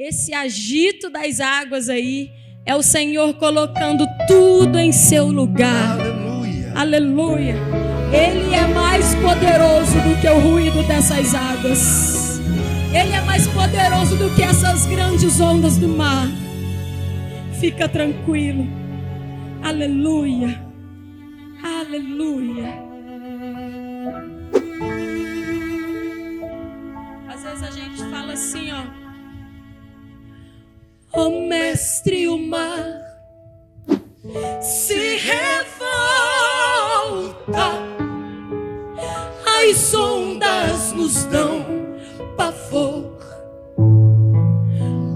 esse agito das águas aí é o Senhor colocando tudo em seu lugar. Aleluia. Aleluia. Ele é mais poderoso do que o ruído dessas águas. Ele é mais poderoso do que essas grandes ondas do mar. Fica tranquilo. Aleluia. Aleluia. Às vezes a gente fala assim, ó. Ó mestre, o mar se revolta, as ondas nos dão pavor,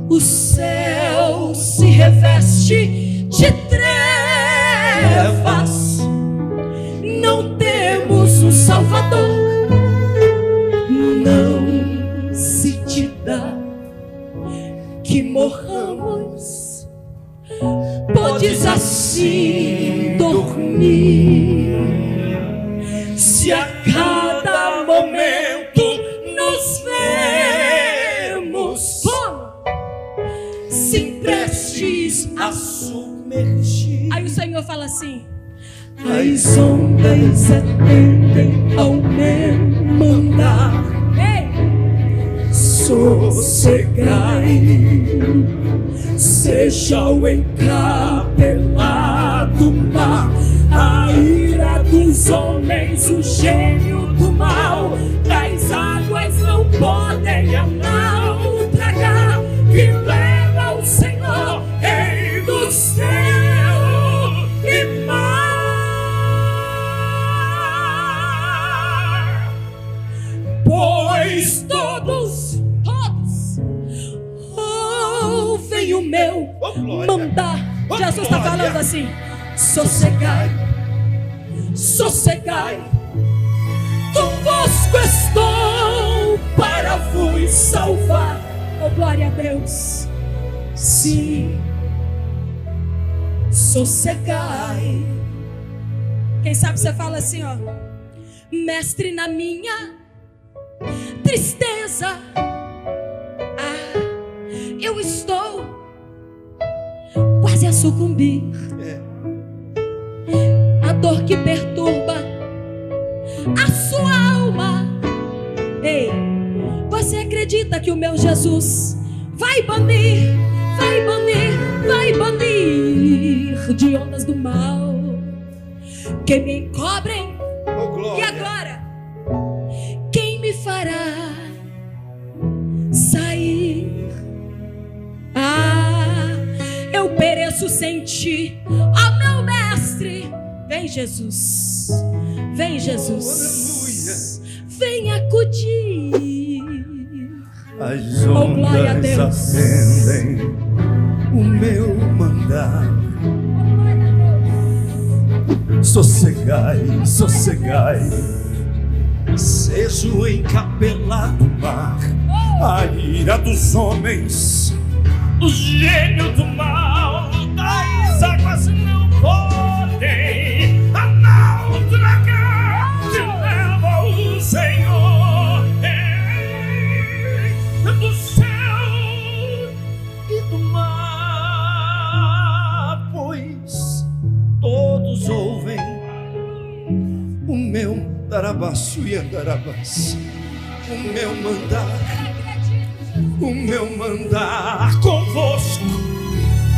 o céu se reveste de trevas, não temos um Salvador, não se te dá que morramos, podes assim dormir, se a cada momento nos vemos, se prestes a submergir. Aí o Senhor fala assim: as ondas atendem ao meu mandar. Ei! Sossegai, seja o encapelado mar, a ira dos homens, o gênio do mal, das águas não podem a não tragar, que leva o Senhor, Rei do céu e mar, pois todos ouvem o meu mandar. Jesus está falando assim: sossegai, sossegai, convosco estou para vos salvar. Oh, glória a Deus. Sim, sossegai. Quem sabe você fala assim, ó: mestre, na minha tristeza, eu estou quase a sucumbir. A dor que perturba a sua alma. Ei, você acredita que o meu Jesus vai banir, vai banir, vai banir de ondas do mal que me encobrem? E agora, quem me fará sair? Eu pereço sem ti, ó meu mestre. Vem, Jesus, vem, Jesus, vem acudir. As ondas atendem o meu mandar. Sossegai, sossegai, seja o encapelado mar, a ira dos homens, o gênio do mal, das águas não podem a não tragar, te leva o Senhor, Rei do céu e do mar, pois todos ouvem o meu darabaço e andarabas, o meu mandar. O meu mandar convosco,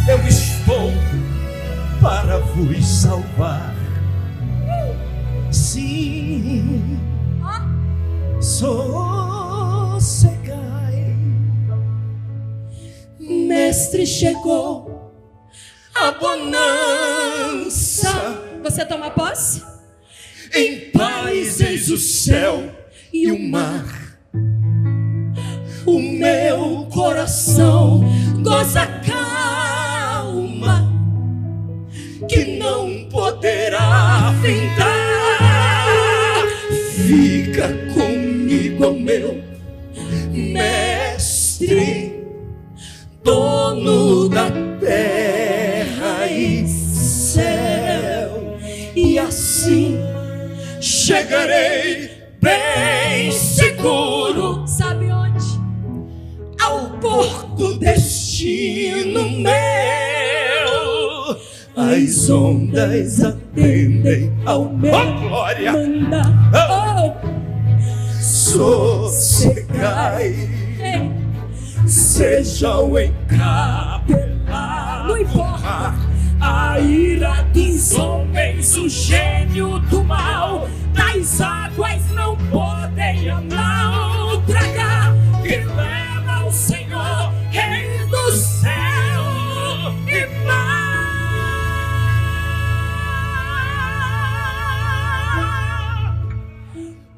eu estou para vos salvar. Sim, sossegai. Mestre, chegou a bonança. Você toma posse? Em paz eis o céu e o mar. O meu coração goza calma, que não poderá findar. Fica comigo, ó meu mestre, dono da terra e céu, e assim chegarei bem seguro. Sabe onde? Ao porto todo destino meu. As ondas atendem ao meu glória. Sossegai, sejam encapelados. Não importa a ira dos homens, o gênio do mal, das águas não podem não tragar. Que leva o Senhor, Rei do céu e mar.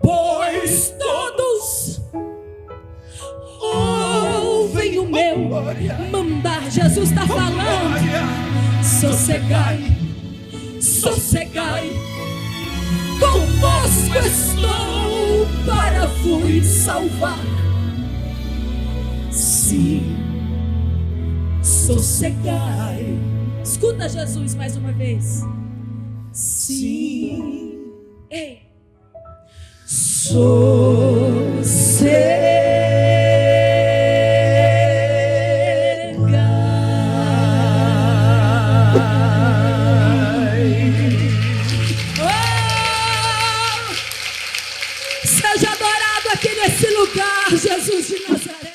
Pois todos ouvem o meu mandar. Jesus está falando. Sossegai, sossegai, convosco estou para vos salvar. Sim, sossegai. Escuta Jesus mais uma vez. Sim, ei, sossegai. Jesus de Nazaré.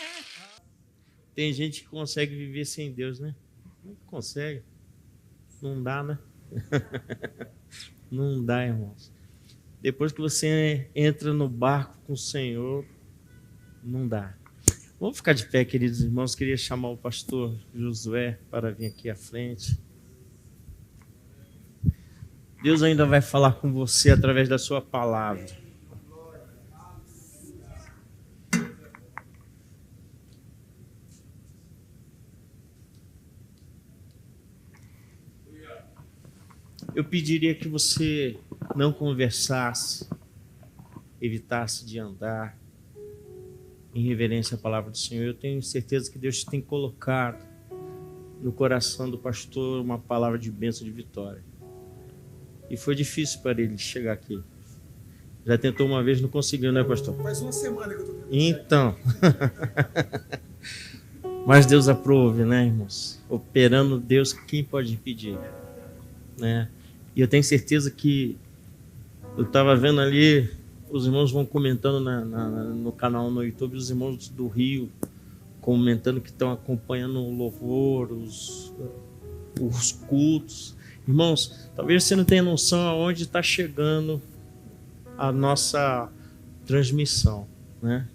Tem gente que consegue viver sem Deus, né? Não consegue. Não dá, né? Não dá, irmãos. Depois que você entra no barco com o Senhor, não dá. Vamos ficar de pé, queridos irmãos. Queria chamar o pastor Josué para vir aqui à frente. Deus ainda vai falar com você através da sua palavra. Eu pediria que você não conversasse, evitasse de andar em reverência à palavra do Senhor. Eu tenho certeza que Deus tem colocado no coração do pastor uma palavra de bênção, de vitória. E foi difícil para ele chegar aqui. Já tentou uma vez, não conseguiu, né, pastor? Faz uma semana que eu estou tentando. Então. Mas Deus aprove, né, irmãos? Operando Deus, quem pode impedir? Né? E eu tenho certeza que eu estava vendo ali, os irmãos vão comentando no canal no YouTube, os irmãos do Rio comentando que estão acompanhando o louvor, os cultos. Irmãos, talvez você não tenha noção aonde está chegando a nossa transmissão, né?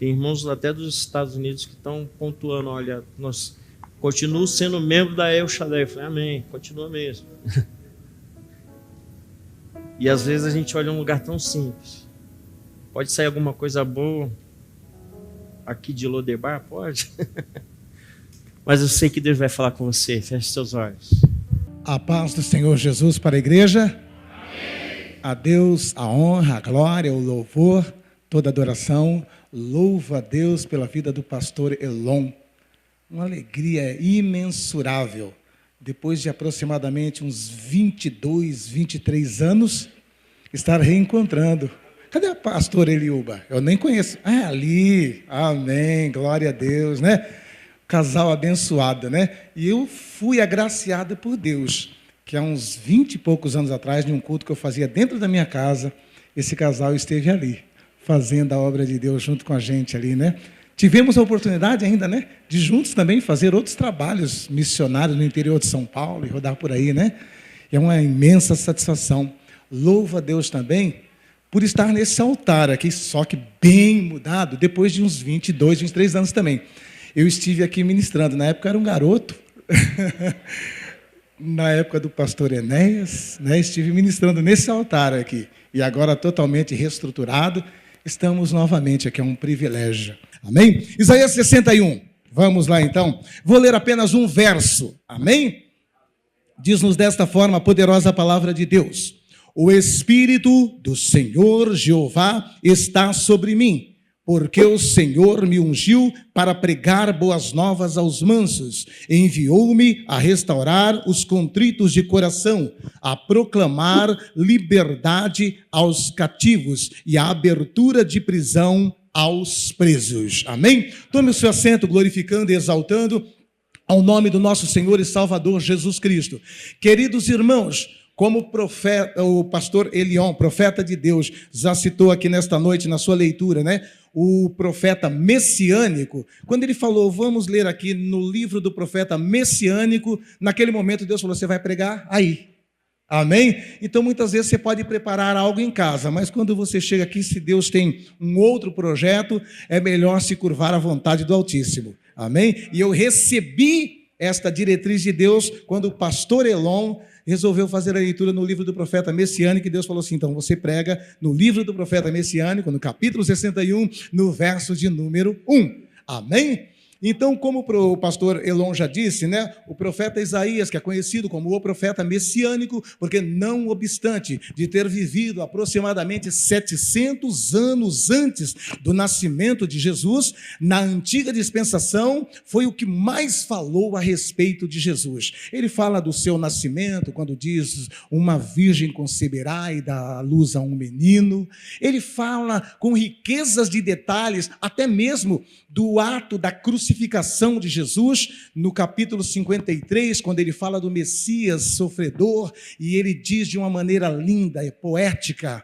Tem irmãos até dos Estados Unidos que estão pontuando, olha, nós continuo sendo membro da El Shaddai. Eu falei, amém, continua mesmo. E às vezes a gente olha um lugar tão simples. Pode sair alguma coisa boa aqui de Lodebar? Pode. Mas eu sei que Deus vai falar com você. Feche seus olhos. A paz do Senhor Jesus para a igreja. Amém. A Deus a honra, a glória, o louvor, toda adoração. Louva a Deus pela vida do pastor Elon. Uma alegria imensurável. Depois de aproximadamente uns 22, 23 anos, estar reencontrando. Cadê a pastora Eliuba? Eu nem conheço. Ah, ali. Amém. Glória a Deus, né? Casal abençoado, né? E eu fui agraciado por Deus, que há uns 20 e poucos anos atrás, em um culto que eu fazia dentro da minha casa, esse casal esteve ali, fazendo a obra de Deus junto com a gente ali, né? Tivemos a oportunidade ainda, né, de juntos também fazer outros trabalhos missionários no interior de São Paulo e rodar por aí, né? E é uma imensa satisfação. Louvo a Deus também por estar nesse altar aqui, só que bem mudado, depois de uns 22, 23 anos também. Eu estive aqui ministrando, na época eu era um garoto, na época do pastor Enéas, né, estive ministrando nesse altar aqui, e agora totalmente reestruturado, estamos novamente aqui, é um privilégio. Amém? Isaías 61, vamos lá então. Vou ler apenas um verso, amém? Diz-nos desta forma a poderosa palavra de Deus: o Espírito do Senhor Jeová está sobre mim, porque o Senhor me ungiu para pregar boas novas aos mansos, enviou-me a restaurar os contritos de coração, a proclamar liberdade aos cativos e a abertura de prisão aos presos. Amém? Tome o seu assento, glorificando e exaltando ao nome do nosso Senhor e Salvador Jesus Cristo. Queridos irmãos, como o pastor Elion, profeta de Deus, já citou aqui nesta noite na sua leitura, né? O profeta messiânico, quando ele falou, vamos ler aqui no livro do profeta messiânico, naquele momento Deus falou, você vai pregar aí. Amém? Então muitas vezes você pode preparar algo em casa, mas quando você chega aqui, se Deus tem um outro projeto, é melhor se curvar à vontade do Altíssimo. Amém? E eu recebi esta diretriz de Deus quando o pastor Elon resolveu fazer a leitura no livro do profeta messiânico, e Deus falou assim, então você prega no livro do profeta messiânico, no capítulo 61, no verso de número 1. Amém? Então, como o pastor Elon já disse, né, o profeta Isaías, que é conhecido como o profeta messiânico, porque não obstante de ter vivido aproximadamente 700 anos antes do nascimento de Jesus, na antiga dispensação, foi o que mais falou a respeito de Jesus. Ele fala do seu nascimento, quando diz, uma virgem conceberá e dá à luz a um menino. Ele fala com riquezas de detalhes, até mesmo do ato da crucificação de Jesus, no capítulo 53, quando ele fala do Messias sofredor, e ele diz de uma maneira linda e poética,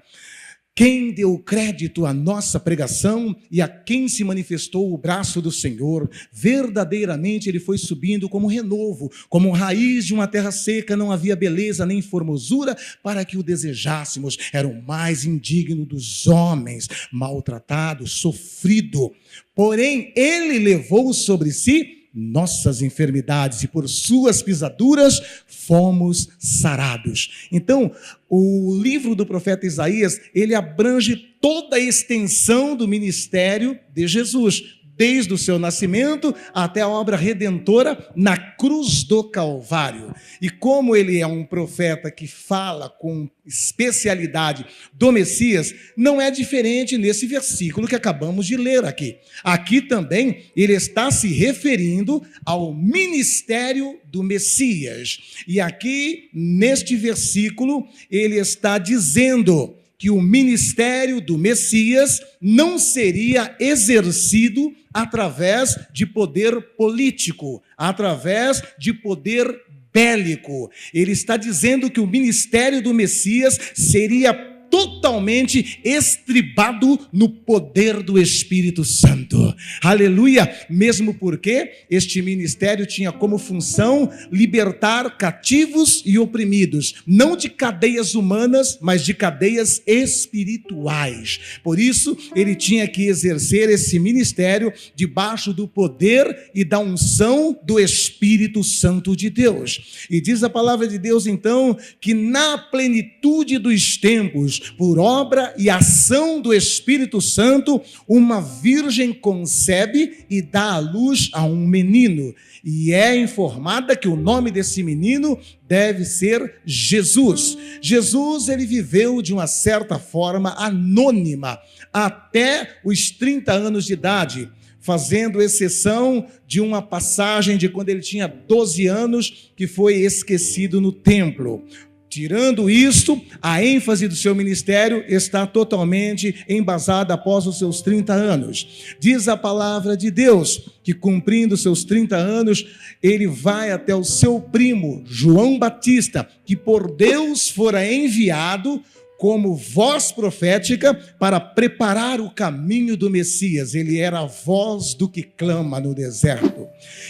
quem deu crédito à nossa pregação e a quem se manifestou o braço do Senhor, verdadeiramente ele foi subindo como renovo, como raiz de uma terra seca, não havia beleza nem formosura para que o desejássemos, era o mais indigno dos homens, maltratado, sofrido, porém ele levou sobre si nossas enfermidades e por suas pisaduras fomos sarados. Então, o livro do profeta Isaías, ele abrange toda a extensão do ministério de Jesus, desde o seu nascimento até a obra redentora na cruz do Calvário. E como ele é um profeta que fala com especialidade do Messias, não é diferente nesse versículo que acabamos de ler aqui. Aqui também ele está se referindo ao ministério do Messias. E aqui, neste versículo, ele está dizendo que o ministério do Messias não seria exercido através de poder político, através de poder bélico. Ele está dizendo que o ministério do Messias seria totalmente estribado no poder do Espírito Santo. Aleluia! Mesmo porque este ministério tinha como função libertar cativos e oprimidos, não de cadeias humanas, mas de cadeias espirituais. Por isso, ele tinha que exercer esse ministério debaixo do poder e da unção do Espírito Santo de Deus. E diz a palavra de Deus, então, que na plenitude dos tempos, por obra e ação do Espírito Santo, uma virgem concebe e dá à luz a um menino. E é informada que o nome desse menino deve ser Jesus. Jesus, ele viveu de uma certa forma anônima até os 30 anos de idade, fazendo exceção de uma passagem de quando ele tinha 12 anos, que foi esquecido no templo. Tirando isto, a ênfase do seu ministério está totalmente embasada após os seus 30 anos. Diz a palavra de Deus que, cumprindo seus 30 anos, ele vai até o seu primo, João Batista, que por Deus fora enviado como voz profética para preparar o caminho do Messias. Ele era a voz do que clama no deserto.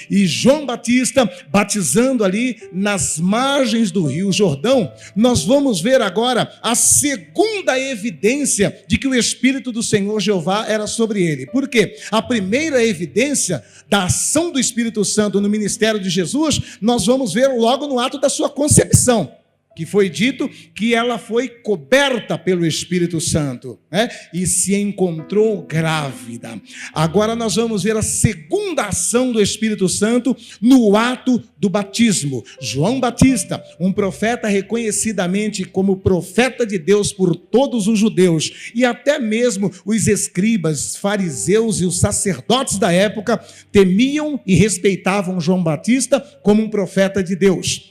E João Batista, batizando ali nas margens do Rio Jordão, nós vamos ver agora a segunda evidência de que o Espírito do Senhor Jeová era sobre ele. Por quê? A primeira evidência da ação do Espírito Santo no ministério de Jesus, nós vamos ver logo no ato da sua concepção, que foi dito que ela foi coberta pelo Espírito Santo, né? E se encontrou grávida. Agora nós vamos ver a segunda ação do Espírito Santo no ato do batismo. João Batista, um profeta reconhecidamente como profeta de Deus por todos os judeus, e até mesmo os escribas, fariseus e os sacerdotes da época temiam e respeitavam João Batista como um profeta de Deus.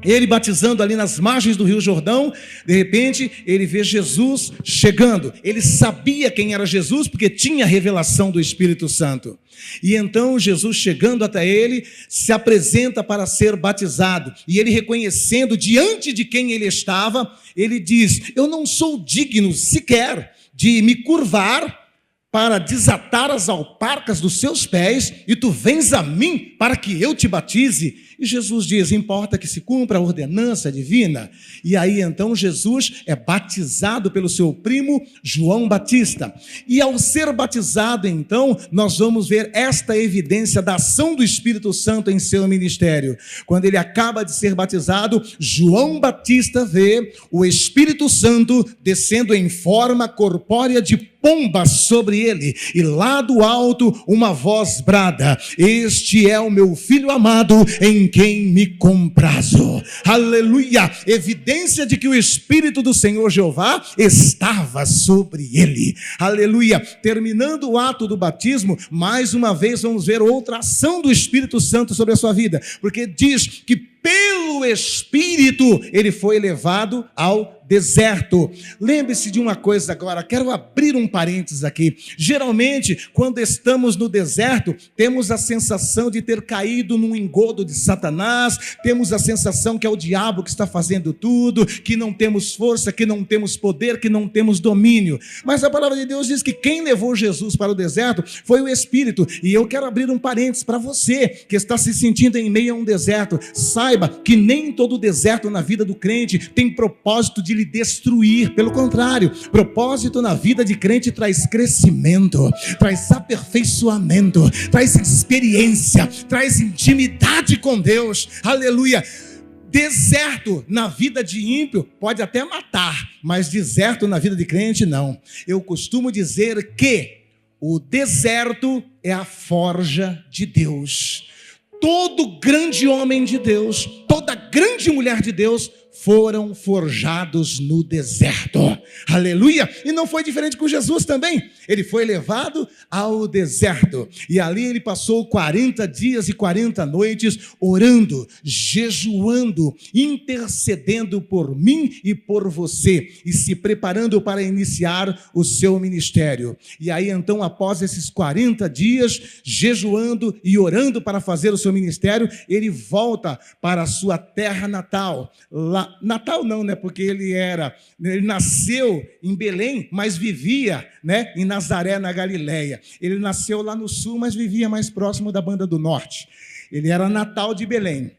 Ele batizando ali nas margens do Rio Jordão, de repente ele vê Jesus chegando. Ele sabia quem era Jesus porque tinha revelação do Espírito Santo. E então Jesus chegando até ele, se apresenta para ser batizado. E ele reconhecendo diante de quem ele estava, ele diz: eu não sou digno sequer de me curvar para desatar as alparcas dos seus pés, e tu vens a mim para que eu te batize. E Jesus diz: importa que se cumpra a ordenança divina. E aí então Jesus é batizado pelo seu primo João Batista. E ao ser batizado então, nós vamos ver esta evidência da ação do Espírito Santo em seu ministério. Quando ele acaba de ser batizado, João Batista vê o Espírito Santo descendo em forma corpórea de pomba sobre ele, e lá do alto uma voz brada: este é o meu filho amado, em quem me comprazo. Aleluia! Evidência de que o Espírito do Senhor Jeová estava sobre ele. Aleluia! Terminando o ato do batismo, mais uma vez vamos ver outra ação do Espírito Santo sobre a sua vida, porque diz que pelo Espírito ele foi levado ao deserto. Lembre-se de uma coisa agora, quero abrir um parênteses aqui. Geralmente, quando estamos no deserto, temos a sensação de ter caído num engodo de Satanás, temos a sensação que é o diabo que está fazendo tudo, que não temos força, que não temos poder, que não temos domínio. Mas a palavra de Deus diz que quem levou Jesus para o deserto foi o Espírito. E eu quero abrir um parênteses para você que está se sentindo em meio a um deserto. Saiba que nem todo deserto na vida do crente tem propósito de lhe destruir. Pelo contrário, propósito na vida de crente traz crescimento, traz aperfeiçoamento, traz experiência, traz intimidade com Deus. Aleluia! Deserto na vida de ímpio pode até matar, mas deserto na vida de crente não. Eu costumo dizer que o deserto é a forja de Deus. Todo grande homem de Deus, toda grande mulher de Deus foram forjados no deserto. Aleluia! E não foi diferente com Jesus também. Ele foi levado ao deserto. E ali ele passou 40 dias e 40 noites orando, jejuando, intercedendo por mim e por você, e se preparando para iniciar o seu ministério. E aí então, após esses 40 dias, jejuando e orando para fazer o seu ministério, ele volta para a sua terra natal. Natal não, né? Porque ele nasceu em Belém, mas vivia, né, em Nazaré, na Galileia. Ele nasceu lá no sul, mas vivia mais próximo da Banda do Norte. Ele era natal de Belém,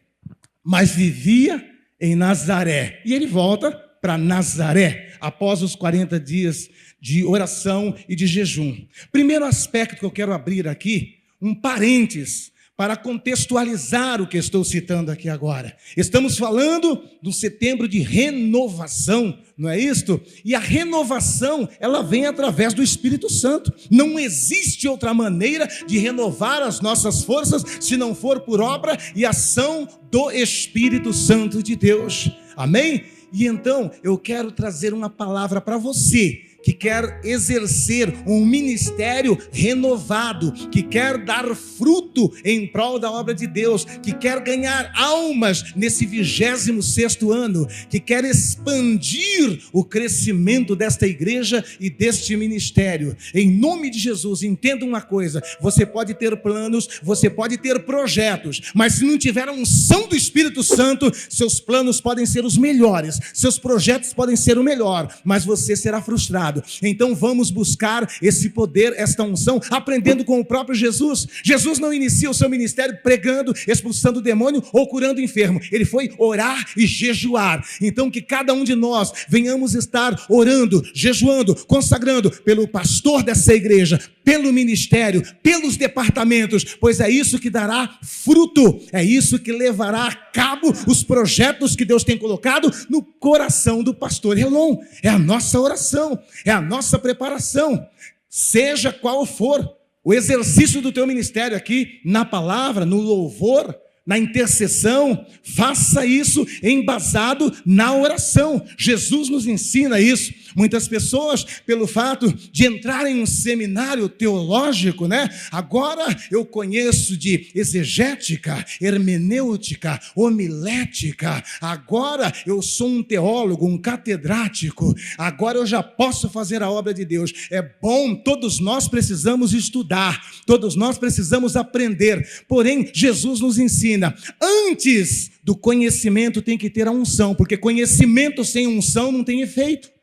mas vivia em Nazaré. E ele volta para Nazaré, após os 40 dias de oração e de jejum. Primeiro aspecto que eu quero abrir aqui, um parênteses, para contextualizar o que estou citando aqui agora. Estamos falando do setembro de renovação, não é isto? E a renovação, ela vem através do Espírito Santo. Não existe outra maneira de renovar as nossas forças, se não for por obra e ação do Espírito Santo de Deus. Amém? E então, eu quero trazer uma palavra para você, que quer exercer um ministério renovado, que quer dar fruto em prol da obra de Deus, que quer ganhar almas nesse 26º ano, que quer expandir o crescimento desta igreja e deste ministério. Em nome de Jesus, entenda uma coisa: você pode ter planos, você pode ter projetos, mas se não tiver a unção do Espírito Santo, seus planos podem ser os melhores, seus projetos podem ser o melhor, mas você será frustrado. Então vamos buscar esse poder, esta unção, aprendendo com o próprio Jesus. Jesus não inicia o seu ministério pregando, expulsando o demônio ou curando o enfermo. Ele foi orar e jejuar. Então que cada um de nós venhamos estar orando, jejuando, consagrando pelo pastor dessa igreja, pelo ministério, pelos departamentos, pois é isso que dará fruto, é isso que levará a cabo os projetos que Deus tem colocado no coração do pastor Elon. É a nossa oração, é a nossa preparação, seja qual for o exercício do teu ministério aqui, na palavra, no louvor, na intercessão, faça isso embasado na oração. Jesus nos ensina isso. Muitas pessoas, pelo fato de entrar em um seminário teológico, agora eu conheço de exegética, hermenêutica, homilética, agora eu sou um teólogo, um catedrático, agora eu já posso fazer a obra de Deus. É bom, todos nós precisamos estudar, todos nós precisamos aprender, porém Jesus nos ensina, antes do conhecimento tem que ter a unção, porque conhecimento sem unção não tem efeito.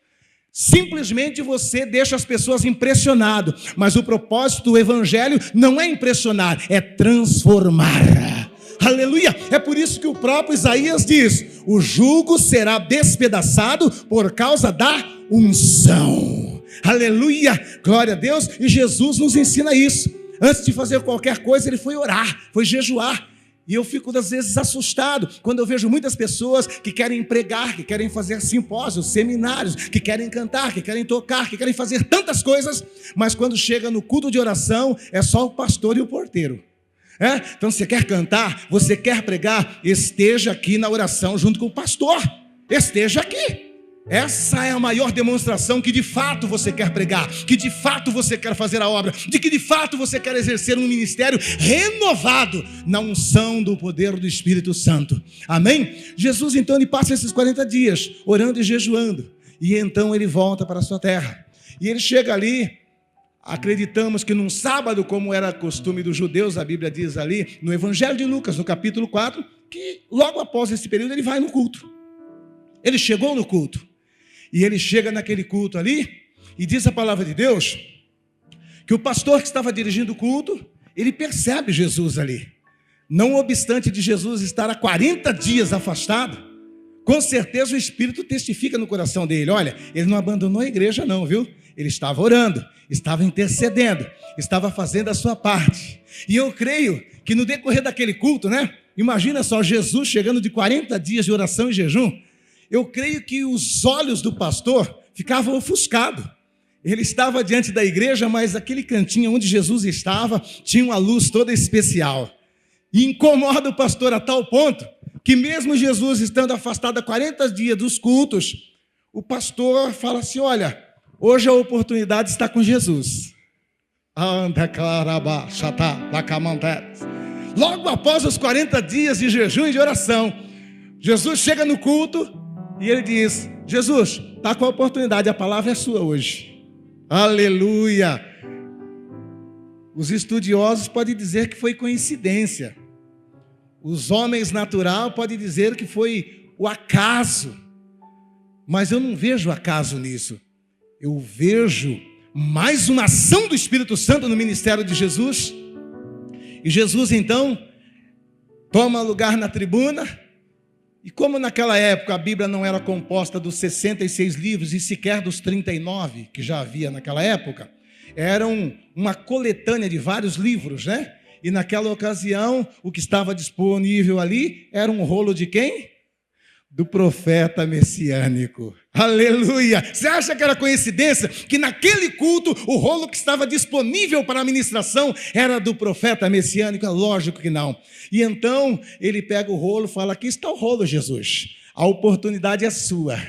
Simplesmente você deixa as pessoas impressionadas, mas o propósito do evangelho não é impressionar, é transformar. Aleluia! É por isso que o próprio Isaías diz: o jugo será despedaçado por causa da unção. Aleluia! Glória a Deus! E Jesus nos ensina isso. Antes de fazer qualquer coisa, ele foi orar, foi jejuar. E eu fico, às vezes, assustado quando eu vejo muitas pessoas que querem pregar, que querem fazer simpósios, seminários, que querem cantar, que querem tocar, que querem fazer tantas coisas, mas quando chega no culto de oração, é só o pastor e o porteiro. Então, você quer cantar, você quer pregar, esteja aqui na oração junto com o pastor. Esteja aqui. Essa é a maior demonstração que de fato você quer pregar, que de fato você quer fazer a obra, de que de fato você quer exercer um ministério renovado na unção do poder do Espírito Santo. Amém? Jesus então ele passa esses 40 dias orando e jejuando, e então ele volta para a sua terra. E ele chega ali, acreditamos que num sábado, como era costume dos judeus, a Bíblia diz ali no Evangelho de Lucas, no capítulo 4, que logo após esse período ele vai no culto. Ele chegou no culto. E ele chega naquele culto ali, e diz a palavra de Deus, que o pastor que estava dirigindo o culto, ele percebe Jesus ali. Não obstante de Jesus estar há 40 dias afastado, com certeza o Espírito testifica no coração dele. Olha, ele não abandonou a igreja não, viu? Ele estava orando, estava intercedendo, estava fazendo a sua parte. E eu creio que no decorrer daquele culto, imagina só, Jesus chegando de 40 dias de oração e jejum, eu creio que os olhos do pastor ficavam ofuscados. Ele estava diante da igreja, mas aquele cantinho onde Jesus estava tinha uma luz toda especial. E incomoda o pastor a tal ponto que mesmo Jesus estando afastado há 40 dias dos cultos, o pastor fala assim: olha, hoje a oportunidade está com Jesus. Logo após os 40 dias de jejum e de oração, Jesus chega no culto e ele diz: Jesus, está com a oportunidade, a palavra é sua hoje. Aleluia! Os estudiosos podem dizer que foi coincidência. Os homens naturais podem dizer que foi o acaso. Mas eu não vejo acaso nisso. Eu vejo mais uma ação do Espírito Santo no ministério de Jesus. E Jesus então toma lugar na tribuna. E como naquela época a Bíblia não era composta dos 66 livros e sequer dos 39 que já havia naquela época, era uma coletânea de vários livros, E naquela ocasião, o que estava disponível ali era um rolo de quem? Do profeta messiânico. Aleluia! Você acha que era coincidência que naquele culto o rolo que estava disponível para a ministração era do profeta messiânico? É lógico que não. E então ele pega o rolo e fala: aqui está o rolo, Jesus. A oportunidade é sua.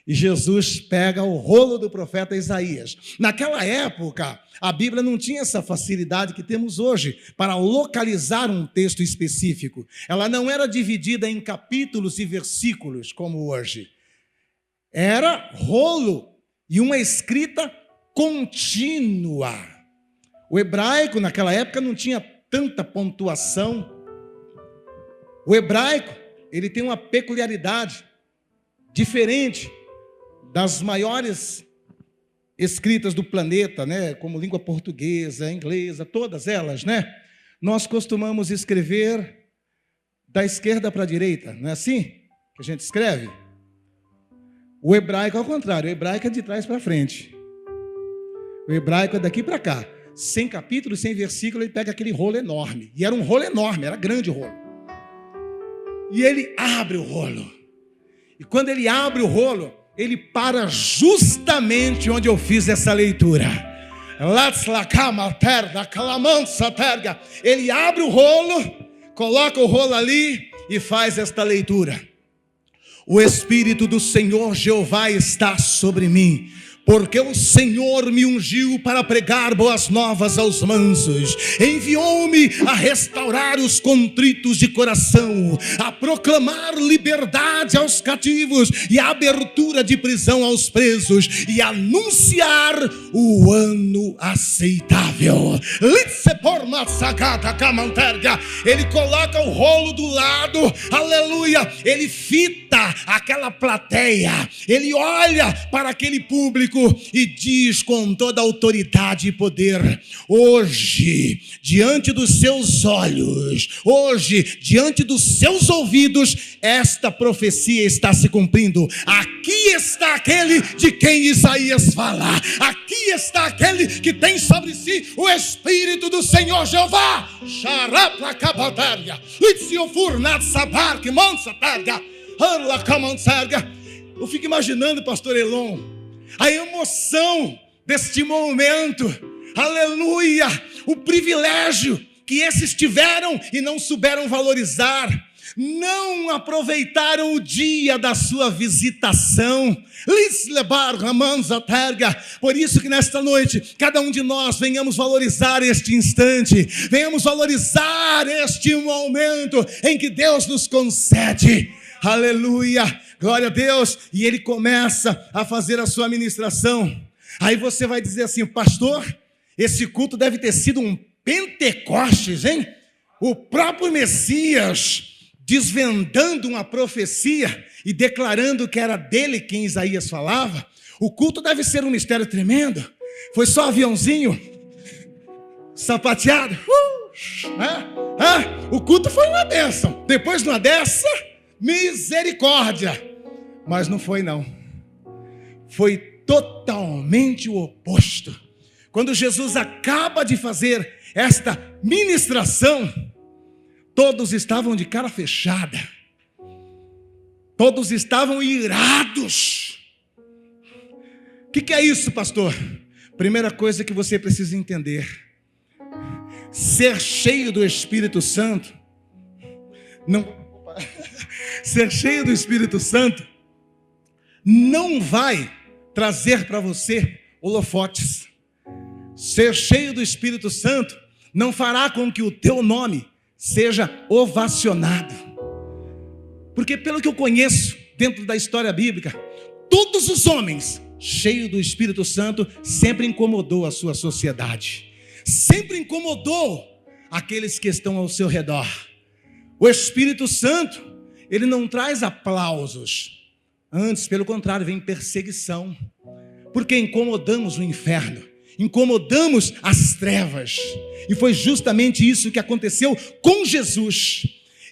E Jesus pega o rolo do profeta Isaías. Naquela época, a Bíblia não tinha essa facilidade que temos hoje para localizar um texto específico. Ela não era dividida em capítulos e versículos como hoje. Era rolo e uma escrita contínua. O hebraico naquela época não tinha tanta pontuação. O hebraico, ele tem uma peculiaridade diferente das maiores escritas do planeta, como língua portuguesa, inglesa, todas elas, Nós costumamos escrever da esquerda para a direita, não é assim que a gente escreve? O hebraico, ao contrário, o hebraico é de trás para frente. O hebraico é daqui para cá. Sem capítulo, sem versículo, ele pega aquele rolo enorme. E era um rolo enorme, era grande o rolo. E ele abre o rolo. E quando ele abre o rolo, ele para justamente onde eu fiz essa leitura. Ele abre o rolo, coloca o rolo ali e faz esta leitura. O Espírito do Senhor Jeová está sobre mim, porque o Senhor me ungiu para pregar boas novas aos mansos, enviou-me a restaurar os contritos de coração, a proclamar liberdade aos cativos e a abertura de prisão aos presos, e anunciar o ano aceitável. Ele coloca o rolo do lado, aleluia, ele fita aquela plateia, ele olha para aquele público e diz com toda autoridade e poder: hoje, diante dos seus olhos, hoje, diante dos seus ouvidos, esta profecia está se cumprindo. Aqui está aquele de quem Isaías fala, aqui está aquele que tem sobre si o Espírito do Senhor Jeová. Eu fico imaginando, pastor Elon, a emoção deste momento, aleluia, o privilégio que esses tiveram e não souberam valorizar, não aproveitaram o dia da sua visitação. Por isso que nesta noite, cada um de nós venhamos valorizar este instante, venhamos valorizar este momento em que Deus nos concede, aleluia, glória a Deus. E ele começa a fazer a sua ministração. Aí você vai dizer assim: pastor, esse culto deve ter sido um Pentecostes, hein? O próprio Messias desvendando uma profecia e declarando que era dele quem Isaías falava. O culto deve ser um mistério tremendo. Foi só aviãozinho sapateado. O culto foi uma bênção. Depois de uma dessa, misericórdia. Mas não foi não. Foi totalmente o oposto. Quando Jesus acaba de fazer esta ministração, todos estavam de cara fechada. Todos estavam irados. O que é isso, pastor? Primeira coisa que você precisa entender: ser cheio do Espírito Santo ser cheio do Espírito Santo não vai trazer para você holofotes. Ser cheio do Espírito Santo não fará com que o teu nome seja ovacionado. Porque pelo que eu conheço dentro da história bíblica, todos os homens cheios do Espírito Santo sempre incomodou a sua sociedade, sempre incomodou aqueles que estão ao seu redor. O Espírito Santo, ele não traz aplausos, antes, pelo contrário, vem perseguição, porque incomodamos o inferno, incomodamos as trevas. E foi justamente isso que aconteceu com Jesus.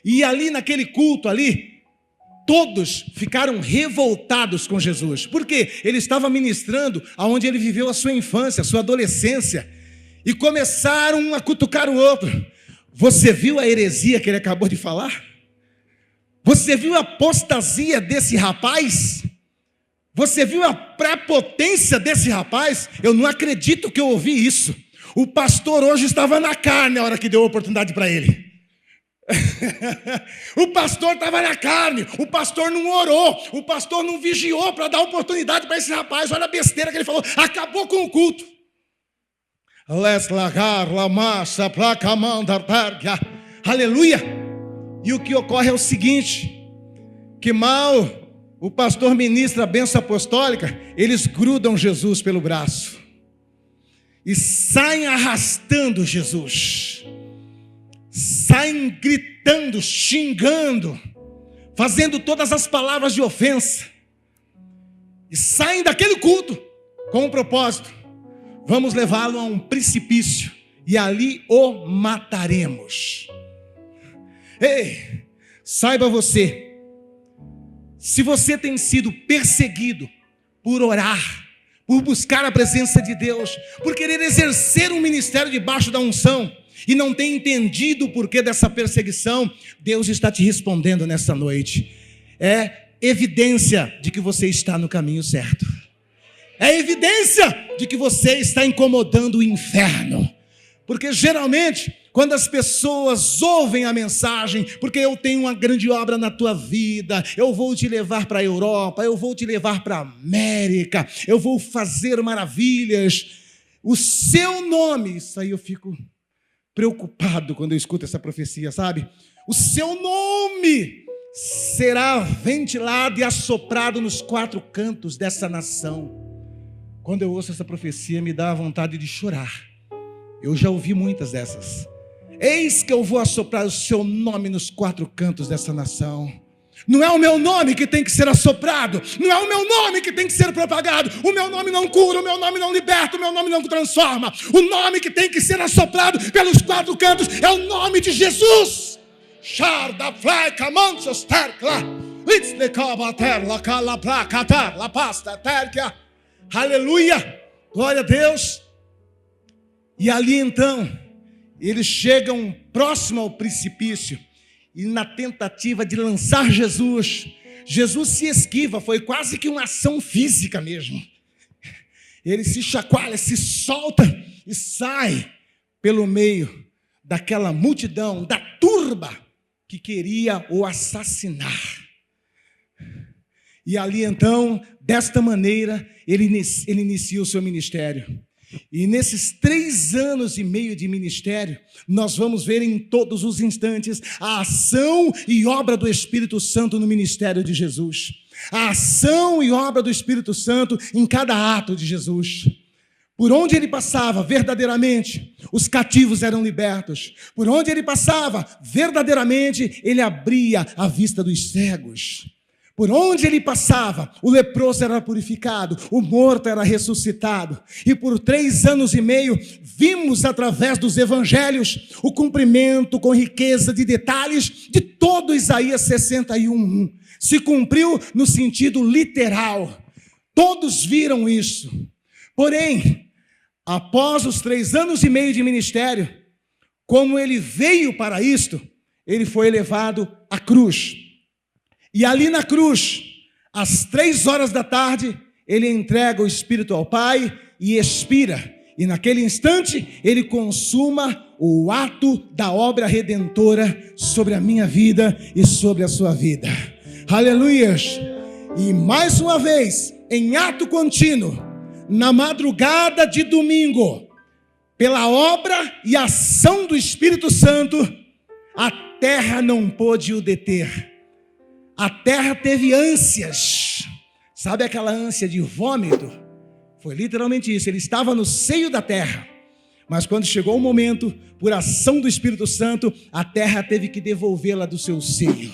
E ali naquele culto ali, todos ficaram revoltados com Jesus, porque ele estava ministrando aonde ele viveu a sua infância, a sua adolescência, e começaram a cutucar o outro. Você viu a heresia que ele acabou de falar? Você viu a apostasia desse rapaz? Você viu a prepotência desse rapaz? Eu não acredito que eu ouvi isso. O pastor hoje estava na carne a hora que deu a oportunidade para ele. O pastor estava na carne, o pastor não orou, o pastor não vigiou para dar oportunidade para esse rapaz. Olha a besteira que ele falou, acabou com o culto. Aleluia. E o que ocorre é o seguinte, que mal o pastor ministra a bênção apostólica, eles grudam Jesus pelo braço e saem arrastando Jesus, saem gritando, xingando, fazendo todas as palavras de ofensa, e saem daquele culto com um propósito: vamos levá-lo a um precipício e ali o mataremos. Ei, saiba você, se você tem sido perseguido por orar, por buscar a presença de Deus, por querer exercer um ministério debaixo da unção, e não tem entendido o porquê dessa perseguição, Deus está te respondendo nessa noite. É evidência de que você está no caminho certo. É evidência de que você está incomodando o inferno. Porque geralmente, quando as pessoas ouvem a mensagem, porque eu tenho uma grande obra na tua vida, eu vou te levar para a Europa, eu vou te levar para a América, eu vou fazer maravilhas, o seu nome, isso aí eu fico preocupado quando eu escuto essa profecia, sabe? O seu nome será ventilado e assoprado nos 4 cantos dessa nação. Quando eu ouço essa profecia, me dá vontade de chorar. Eu já ouvi muitas dessas. Eis que eu vou assoprar o seu nome nos 4 cantos dessa nação. Não é o meu nome que tem que ser assoprado, não é o meu nome que tem que ser propagado. O meu nome não cura, o meu nome não liberta, o meu nome não transforma. O nome que tem que ser assoprado pelos 4 cantos é o nome de Jesus. Aleluia, glória a Deus. E ali então, eles chegam próximo ao precipício, e na tentativa de lançar Jesus, Jesus se esquiva, foi quase que uma ação física mesmo. Ele se chacoalha, se solta e sai pelo meio daquela multidão, da turba que queria o assassinar. E ali então, desta maneira, ele inicia o seu ministério. E nesses 3 anos e meio de ministério, nós vamos ver em todos os instantes a ação e obra do Espírito Santo no ministério de Jesus. A ação e obra do Espírito Santo em cada ato de Jesus. Por onde ele passava, verdadeiramente, os cativos eram libertos. Por onde ele passava, verdadeiramente, ele abria a vista dos cegos. Por onde ele passava, o leproso era purificado, o morto era ressuscitado. E por 3 anos e meio, vimos através dos evangelhos o cumprimento com riqueza de detalhes de todo Isaías 61:1. Se cumpriu no sentido literal. Todos viram isso. Porém, após os 3 anos e meio de ministério, como ele veio para isto, ele foi levado à cruz. E ali na cruz, às 3 horas da tarde, ele entrega o Espírito ao Pai e expira. E naquele instante, ele consuma o ato da obra redentora sobre a minha vida e sobre a sua vida. Aleluias! E mais uma vez, em ato contínuo, na madrugada de domingo, pela obra e ação do Espírito Santo, a terra não pôde o deter. A terra teve ânsias, sabe aquela ânsia de vômito? Foi literalmente isso, ele estava no seio da terra, mas quando chegou o momento, por ação do Espírito Santo, a terra teve que devolvê-la do seu seio.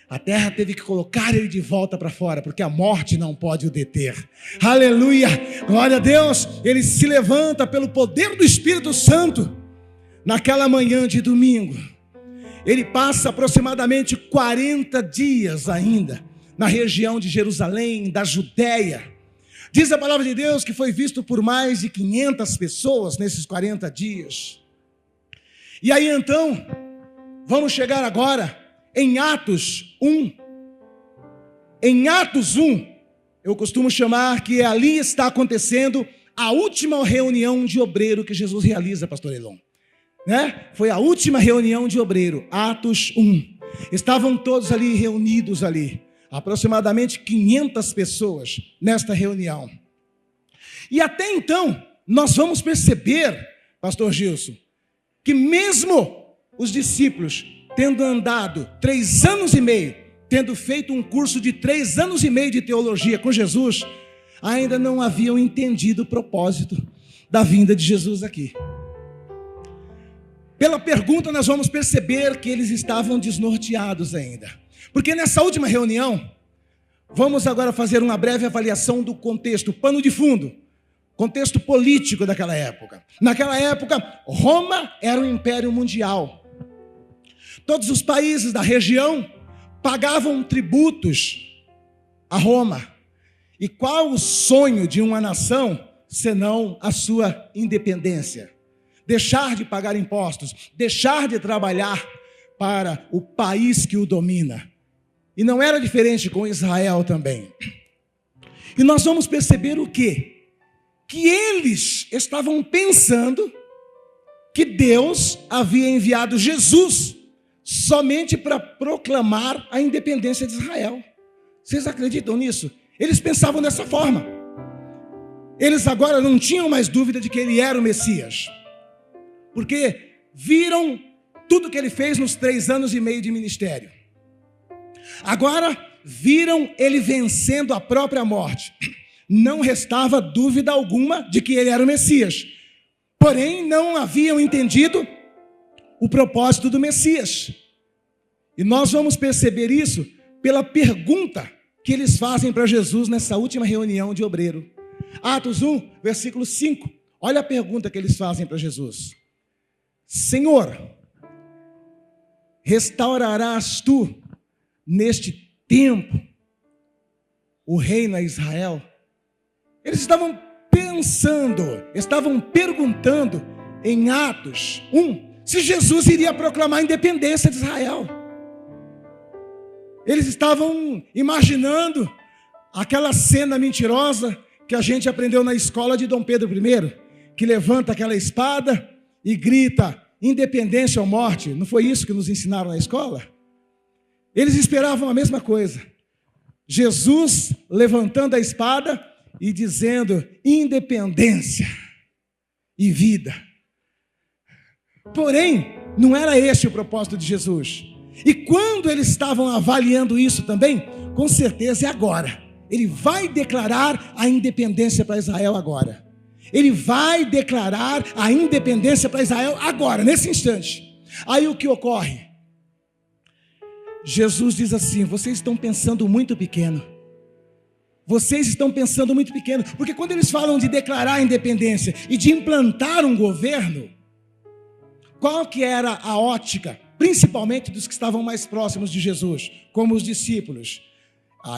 A terra teve que colocar ele de volta para fora, porque a morte não pode o deter. Aleluia, glória a Deus. Ele se levanta pelo poder do Espírito Santo, naquela manhã de domingo. Ele passa aproximadamente 40 dias ainda na região de Jerusalém, da Judéia. Diz a palavra de Deus que foi visto por mais de 500 pessoas nesses 40 dias. E aí então, vamos chegar agora em Atos 1. Em Atos 1, eu costumo chamar que ali está acontecendo a última reunião de obreiro que Jesus realiza, pastor Elon. Foi a última reunião de obreiro, Atos 1. Estavam todos ali reunidos ali, aproximadamente 500 pessoas nesta reunião. E até então, nós vamos perceber, pastor Gilson, que mesmo os discípulos tendo andado 3 anos e meio, tendo feito um curso de 3 anos e meio de teologia com Jesus, ainda não haviam entendido o propósito da vinda de Jesus aqui. Pela pergunta nós vamos perceber que eles estavam desnorteados ainda. Porque nessa última reunião, vamos agora fazer uma breve avaliação do contexto, pano de fundo, contexto político daquela época. Naquela época, Roma era um império mundial. Todos os países da região pagavam tributos a Roma. E qual o sonho de uma nação, senão a sua independência? Deixar de pagar impostos, deixar de trabalhar para o país que o domina. E não era diferente com Israel também. E nós vamos perceber o quê? Que eles estavam pensando que Deus havia enviado Jesus somente para proclamar a independência de Israel. Vocês acreditam nisso? Eles pensavam dessa forma. Eles agora não tinham mais dúvida de que ele era o Messias, porque viram tudo que ele fez nos 3 anos e meio de ministério. Agora viram ele vencendo a própria morte. Não restava dúvida alguma de que ele era o Messias. Porém, não haviam entendido o propósito do Messias. E nós vamos perceber isso pela pergunta que eles fazem para Jesus nessa última reunião de obreiro. Atos 1, versículo 5. Olha a pergunta que eles fazem para Jesus. Senhor, restaurarás tu neste tempo o reino a Israel? Eles estavam pensando, estavam perguntando em Atos 1 se Jesus iria proclamar a independência de Israel. Eles estavam imaginando aquela cena mentirosa que a gente aprendeu na escola de Dom Pedro I, que levanta aquela espada e grita independência ou morte. Não foi isso que nos ensinaram na escola? Eles esperavam a mesma coisa. Jesus levantando a espada e dizendo independência e vida. Porém, não era esse o propósito de Jesus. E quando eles estavam avaliando isso também, com certeza é agora. Ele vai declarar a independência para Israel agora. Ele vai declarar a independência para Israel agora, nesse instante. Aí o que ocorre? Jesus diz assim: vocês estão pensando muito pequeno. Vocês estão pensando muito pequeno. Porque quando eles falam de declarar a independência e de implantar um governo, qual que era a ótica? Principalmente dos que estavam mais próximos de Jesus, como os discípulos.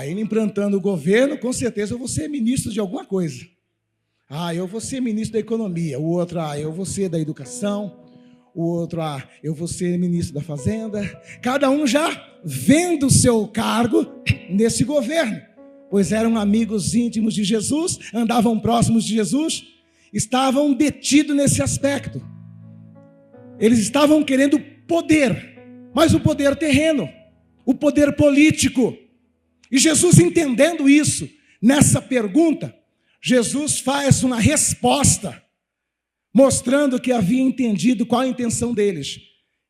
Ele implantando o governo, com certeza eu vou ser ministro de alguma coisa. Eu vou ser ministro da economia. O outro, eu vou ser da educação. O outro, eu vou ser ministro da fazenda. Cada um já vendo o seu cargo nesse governo, pois eram amigos íntimos de Jesus, andavam próximos de Jesus, estavam detidos nesse aspecto. Eles estavam querendo poder, mas o poder terreno, o poder político. E Jesus, entendendo isso, nessa pergunta, Jesus faz uma resposta, mostrando que havia entendido qual a intenção deles.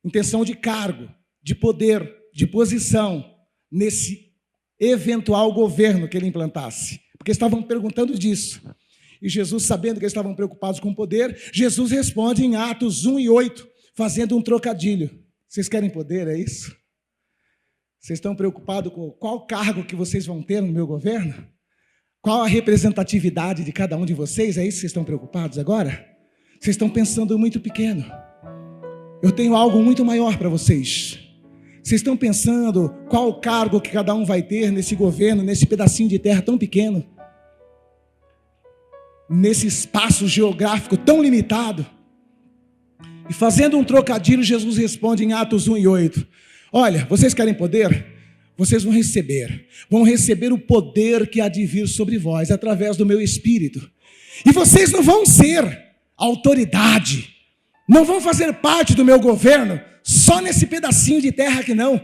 Intenção de cargo, de poder, de posição, nesse eventual governo que ele implantasse. Porque estavam perguntando disso. E Jesus, sabendo que eles estavam preocupados com o poder, Jesus responde em Atos 1 e 8, fazendo um trocadilho. Vocês querem poder, é isso? Vocês estão preocupados com qual cargo que vocês vão ter no meu governo? Qual a representatividade de cada um de vocês? É isso que vocês estão preocupados agora? Vocês estão pensando muito pequeno. Eu tenho algo muito maior para vocês. Vocês estão pensando qual o cargo que cada um vai ter nesse governo, nesse pedacinho de terra tão pequeno, nesse espaço geográfico tão limitado. E fazendo um trocadilho, Jesus responde em Atos 1 e 8. Olha, vocês querem poder? Vocês vão receber o poder que há de vir sobre vós, através do meu Espírito. E vocês não vão ser autoridade, não vão fazer parte do meu governo, só nesse pedacinho de terra que não.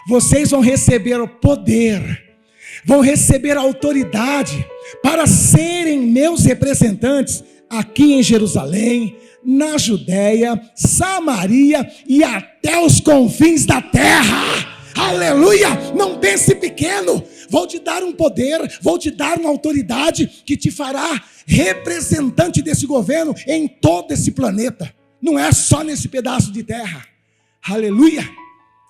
Vocês vão receber o poder, vão receber a autoridade para serem meus representantes aqui em Jerusalém, na Judéia, Samaria e até os confins da terra. Aleluia! Não pense pequeno. Vou te dar um poder, vou te dar uma autoridade que te fará representante desse governo em todo esse planeta. Não é só nesse pedaço de terra. Aleluia!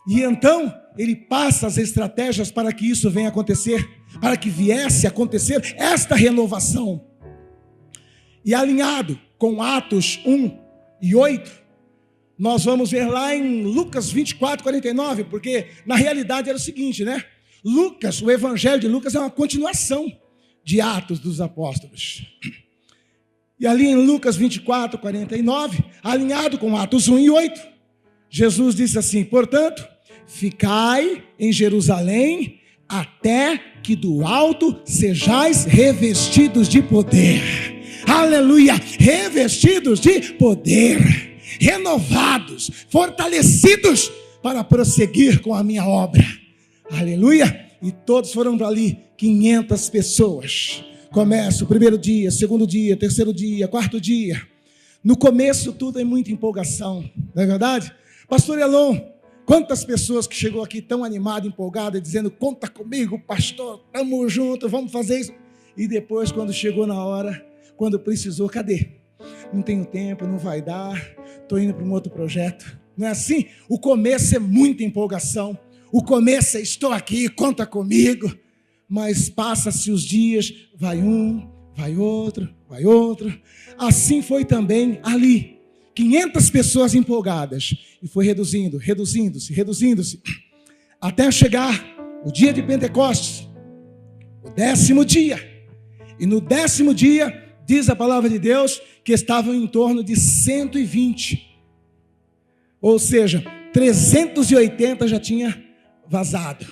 E então ele passa as estratégias para que isso venha acontecer, para que viesse a acontecer esta renovação. E alinhado com Atos 1 e 8, nós vamos ver lá em Lucas 24, 49, porque na realidade era o seguinte, né? Lucas, o Evangelho de Lucas é uma continuação de Atos dos Apóstolos. E ali em Lucas 24, 49, alinhado com Atos 1 e 8, Jesus disse assim: portanto, ficai em Jerusalém até que do alto sejais revestidos de poder. Aleluia! Revestidos de poder. renovados, fortalecidos para prosseguir com a minha obra. Aleluia! E todos foram para ali, 500 pessoas. Começa o primeiro dia, segundo dia, terceiro dia, quarto dia. No começo tudo é muita empolgação, não é verdade? Pastor Elon, quantas pessoas que chegou aqui tão animada, empolgada, dizendo, conta comigo, pastor, estamos juntos, vamos fazer isso. E depois, quando chegou na hora, quando precisou, cadê? Não tenho tempo, não vai dar, estou indo para um outro projeto. Não é assim? O começo é muita empolgação. O começo é, estou aqui, conta comigo. Mas passa-se os dias, vai um, vai outro, vai outro. Assim foi também ali. 500 pessoas empolgadas. E foi reduzindo-se. Até chegar o dia de Pentecostes. O 10º dia. E no 10º dia, diz a palavra de Deus, que estavam em torno de 120. Ou seja, 380 já tinha vazado.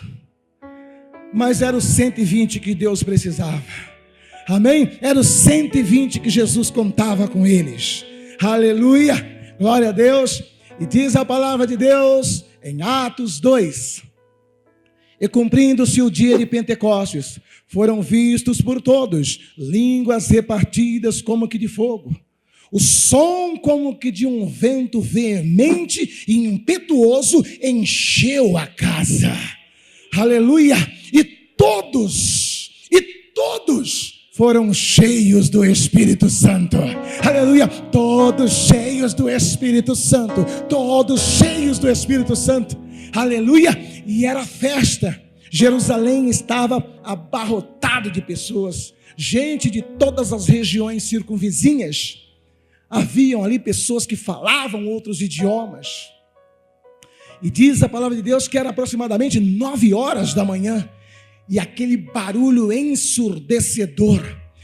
Mas eram os 120 que Deus precisava. Amém? Eram os 120 que Jesus contava com eles. Aleluia! Glória a Deus. E diz a palavra de Deus em Atos 2. E cumprindo-se o dia de Pentecostes, foram vistos por todos línguas repartidas como que de fogo. O som como que de um vento veemente e impetuoso encheu a casa. Aleluia! E todos foram cheios do Espírito Santo. Aleluia! Todos cheios do Espírito Santo. Todos cheios do Espírito Santo. Aleluia! E era festa. Jerusalém estava abarrotado de pessoas. Gente de todas as regiões circunvizinhas. Haviam ali pessoas que falavam outros idiomas. E diz a palavra de Deus que era aproximadamente 9 horas da manhã. E aquele barulho ensurdecedor.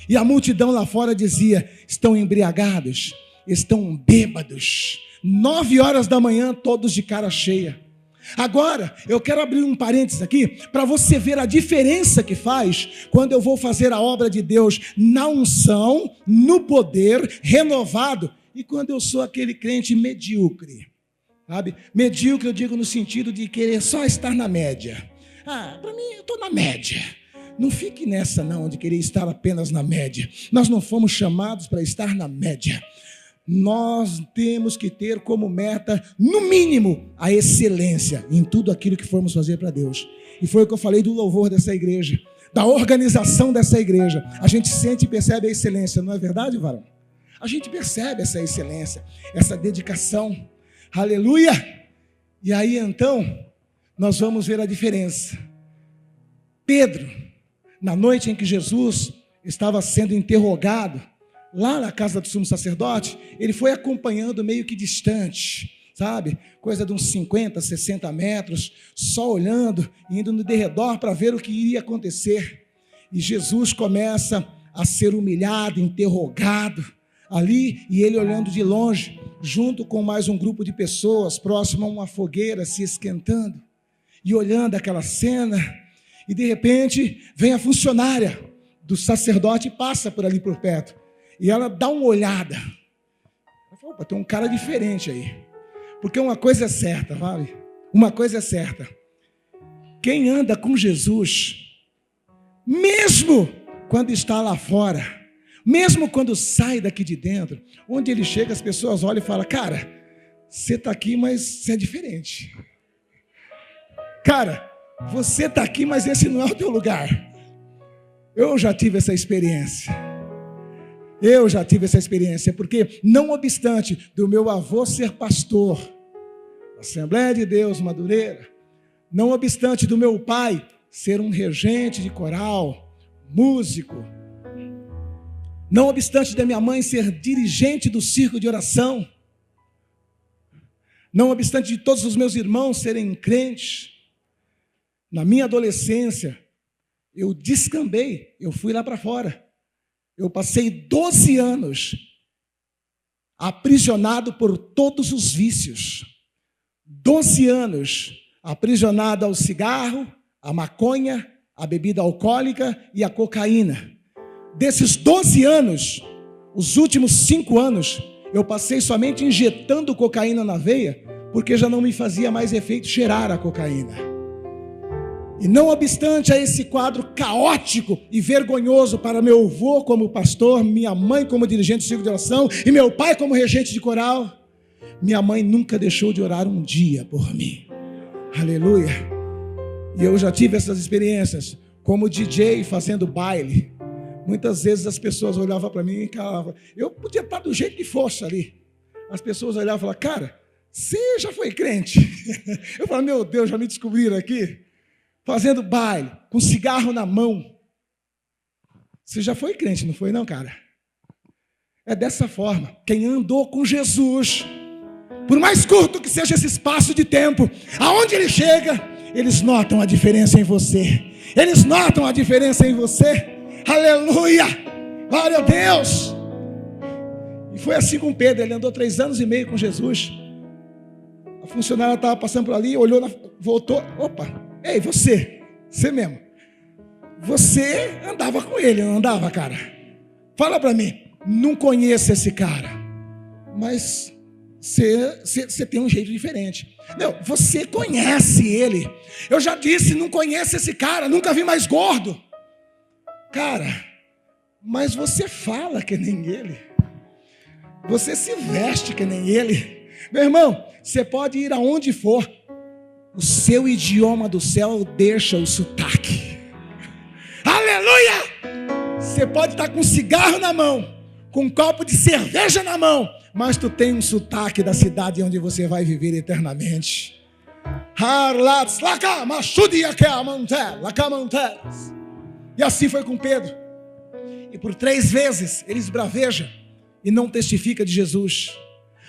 E a multidão lá fora dizia, estão embriagados, estão bêbados. 9 horas da manhã, todos de cara cheia. Agora, eu quero abrir um parênteses aqui, para você ver a diferença que faz, quando eu vou fazer a obra de Deus na unção, no poder, renovado, e quando eu sou aquele crente medíocre. Sabe? Medíocre eu digo no sentido de querer só estar na média. Para mim eu estou na média. Não fique nessa não, de querer estar apenas na média. Nós não fomos chamados para estar na média. Nós temos que ter como meta, no mínimo, a excelência em tudo aquilo que formos fazer para Deus. E foi o que eu falei do louvor dessa igreja, da organização dessa igreja. A gente sente e percebe a excelência, não é verdade, varão? A gente percebe essa excelência, essa dedicação. Aleluia! E aí então, nós vamos ver a diferença. Pedro, na noite em que Jesus estava sendo interrogado, lá na casa do sumo sacerdote, ele foi acompanhando meio que distante, sabe? Coisa de uns 50, 60 metros, só olhando, indo no derredor para ver o que iria acontecer. E Jesus começa a ser humilhado, interrogado ali, e ele olhando de longe, junto com mais um grupo de pessoas, próximo a uma fogueira, se esquentando, e olhando aquela cena, e de repente vem a funcionária do sacerdote e passa por ali por perto. E ela dá uma olhada. Ela fala, opa, tem um cara diferente aí. Porque uma coisa é certa, vale? Uma coisa é certa. Quem anda com Jesus, mesmo quando está lá fora, mesmo quando sai daqui de dentro, onde ele chega, as pessoas olham e falam, cara, você está aqui, mas você é diferente. Cara, você está aqui, mas esse não é o teu lugar. Eu já tive essa experiência. Porque não obstante do meu avô ser pastor, Assembleia de Deus, Madureira, não obstante do meu pai ser um regente de coral, músico, não obstante da minha mãe ser dirigente do circo de oração, não obstante de todos os meus irmãos serem crentes, na minha adolescência, eu descambei, eu fui lá para fora. Eu passei 12 anos aprisionado por todos os vícios. 12 anos aprisionado ao cigarro, à maconha, à bebida alcoólica e à cocaína. Desses 12 anos, os últimos 5 anos, Eu passei somente injetando cocaína na veia, porque já não me fazia mais efeito cheirar a cocaína. E não obstante a esse quadro caótico e vergonhoso para meu avô como pastor, minha mãe como dirigente de círculo de oração e meu pai como regente de coral, minha mãe nunca deixou de orar um dia por mim. Aleluia. E eu já tive essas experiências como DJ fazendo baile. Muitas vezes as pessoas olhavam para mim e calavam. Eu podia estar do jeito que fosse ali. As pessoas olhavam e falavam, cara, você já foi crente? Eu falava, meu Deus, já me descobriram aqui? Fazendo baile, com cigarro na mão. Você já foi crente, não foi não, cara? É dessa forma. Quem andou com Jesus, por mais curto que seja esse espaço de tempo, aonde ele chega, eles notam a diferença em você. Eles notam a diferença em você. Aleluia! Glória a Deus! E foi assim com Pedro. Ele andou 3 anos e meio com Jesus. A funcionária estava passando por ali, olhou, voltou. Opa, ei, você mesmo. Você andava com ele, não andava, cara? Fala para mim. Não conheço esse cara, mas você tem um jeito diferente. Não, você conhece ele. Eu já disse, não conheço esse cara, nunca vi mais gordo. Cara, mas você fala que nem ele. Você se veste que nem ele. Meu irmão, você pode ir aonde for, o seu idioma do céu deixa o sotaque. Aleluia! Você pode estar com um cigarro na mão, com um copo de cerveja na mão, mas tu tem um sotaque da cidade onde você vai viver eternamente. E assim foi com Pedro. E por 3 vezes ele esbraveja e não testifica de Jesus.